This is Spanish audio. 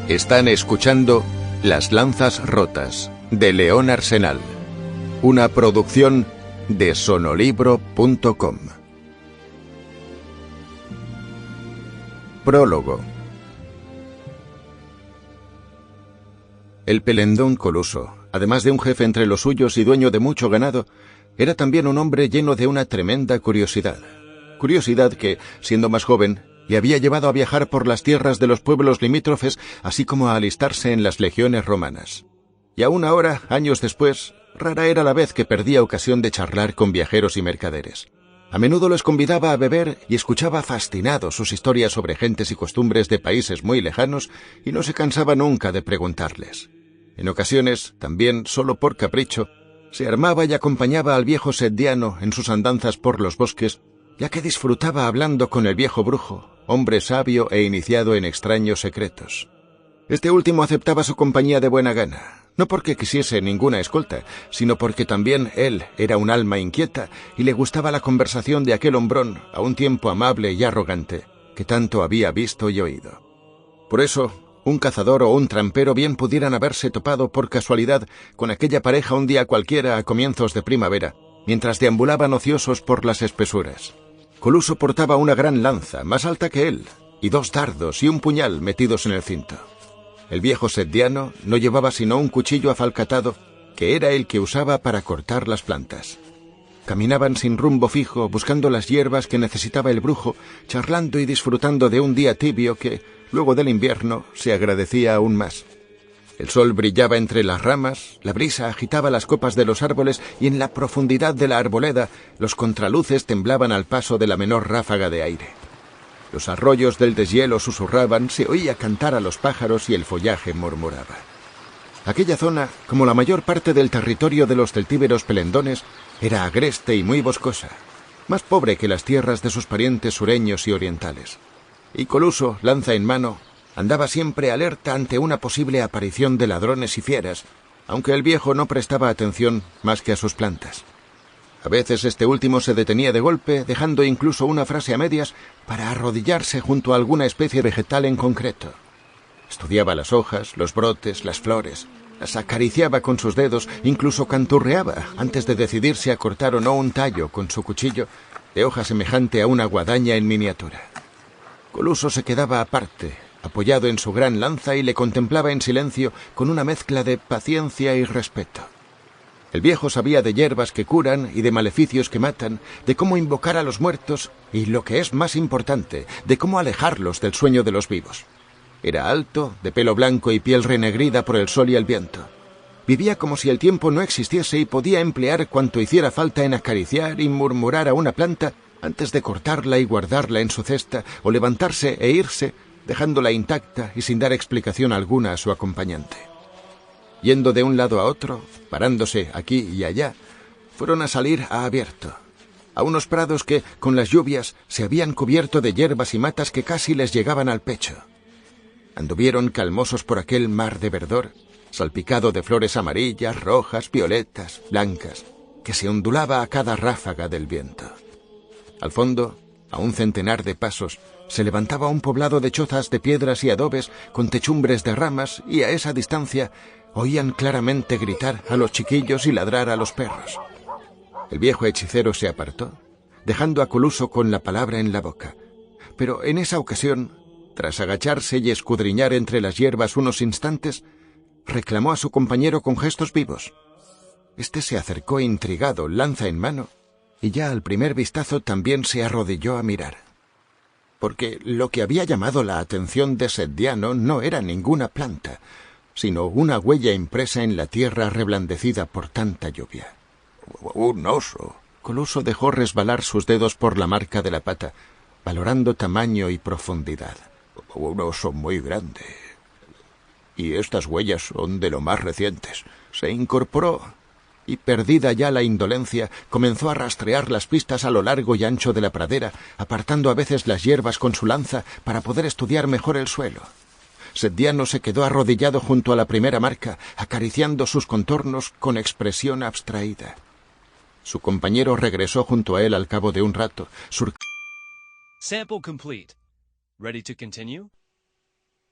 Están escuchando Las Lanzas Rotas, de León Arsenal, una producción de sonolibro.com. Prólogo. El pelendón Coluso, además de un jefe entre los suyos y dueño de mucho ganado, era también un hombre lleno de una tremenda curiosidad. Curiosidad que, siendo más joven, le había llevado a viajar por las tierras de los pueblos limítrofes, así como a alistarse en las legiones romanas. Y aún ahora, años después, rara era la vez que perdía ocasión de charlar con viajeros y mercaderes. A menudo los convidaba a beber y escuchaba fascinado sus historias sobre gentes y costumbres de países muy lejanos, y no se cansaba nunca de preguntarles. En ocasiones, también solo por capricho, se armaba y acompañaba al viejo Setdiano en sus andanzas por los bosques, ya que disfrutaba hablando con el viejo brujo, hombre sabio e iniciado en extraños secretos. Este último aceptaba su compañía de buena gana, no porque quisiese ninguna escolta, sino porque también él era un alma inquieta y le gustaba la conversación de aquel hombrón, a un tiempo amable y arrogante, que tanto había visto y oído. Por eso, un cazador o un trampero bien pudieran haberse topado por casualidad con aquella pareja un día cualquiera a comienzos de primavera, mientras deambulaban ociosos por las espesuras. Coluso portaba una gran lanza, más alta que él, y 2 dardos y un puñal metidos en el cinto. El viejo Setdiano no llevaba sino un cuchillo afalcatado, que era el que usaba para cortar las plantas. Caminaban sin rumbo fijo, buscando las hierbas que necesitaba el brujo, charlando y disfrutando de un día tibio que, luego del invierno, se agradecía aún más. El sol brillaba entre las ramas, la brisa agitaba las copas de los árboles y en la profundidad de la arboleda los contraluces temblaban al paso de la menor ráfaga de aire. Los arroyos del deshielo susurraban, se oía cantar a los pájaros y el follaje murmuraba. Aquella zona, como la mayor parte del territorio de los celtíberos pelendones, era agreste y muy boscosa, más pobre que las tierras de sus parientes sureños y orientales. Y Coluso, lanza en mano, andaba siempre alerta ante una posible aparición de ladrones y fieras, aunque el viejo no prestaba atención más que a sus plantas. A veces este último se detenía de golpe, dejando incluso una frase a medias para arrodillarse junto a alguna especie vegetal en concreto. Estudiaba las hojas, los brotes, las flores, las acariciaba con sus dedos, incluso canturreaba antes de decidirse a cortar o no un tallo con su cuchillo, de hoja semejante a una guadaña en miniatura. Coluso se quedaba aparte, apoyado en su gran lanza, y le contemplaba en silencio con una mezcla de paciencia y respeto. El viejo sabía de hierbas que curan y de maleficios que matan, de cómo invocar a los muertos y, lo que es más importante, de cómo alejarlos del sueño de los vivos. Era alto, de pelo blanco y piel renegrida por el sol y el viento. Vivía como si el tiempo no existiese y podía emplear cuanto hiciera falta en acariciar y murmurar a una planta antes de cortarla y guardarla en su cesta o levantarse e irse, dejándola intacta y sin dar explicación alguna a su acompañante. Yendo de un lado a otro, parándose aquí y allá, fueron a salir a abierto, a unos prados que, con las lluvias, se habían cubierto de hierbas y matas que casi les llegaban al pecho. Anduvieron calmosos por aquel mar de verdor, salpicado de flores amarillas, rojas, violetas, blancas, que se ondulaba a cada ráfaga del viento. Al fondo, a un centenar de pasos, se levantaba un poblado de chozas de piedras y adobes con techumbres de ramas, y a esa distancia oían claramente gritar a los chiquillos y ladrar a los perros. El viejo hechicero se apartó, dejando a Coluso con la palabra en la boca. Pero en esa ocasión, tras agacharse y escudriñar entre las hierbas unos instantes, reclamó a su compañero con gestos vivos. Este se acercó intrigado, lanza en mano, y ya al primer vistazo también se arrodilló a mirar. Porque lo que había llamado la atención de Setdiano no era ninguna planta, sino una huella impresa en la tierra reblandecida por tanta lluvia. «Un oso». Coluso dejó resbalar sus dedos por la marca de la pata, valorando tamaño y profundidad. «Un oso muy grande. Y estas huellas son de lo más recientes». Se incorporó y, perdida ya la indolencia, comenzó a rastrear las pistas a lo largo y ancho de la pradera, apartando a veces las hierbas con su lanza para poder estudiar mejor el suelo. Setdiano se quedó arrodillado junto a la primera marca, acariciando sus contornos con expresión abstraída. Su compañero regresó junto a él al cabo de un rato, Sample complete. Ready to continue?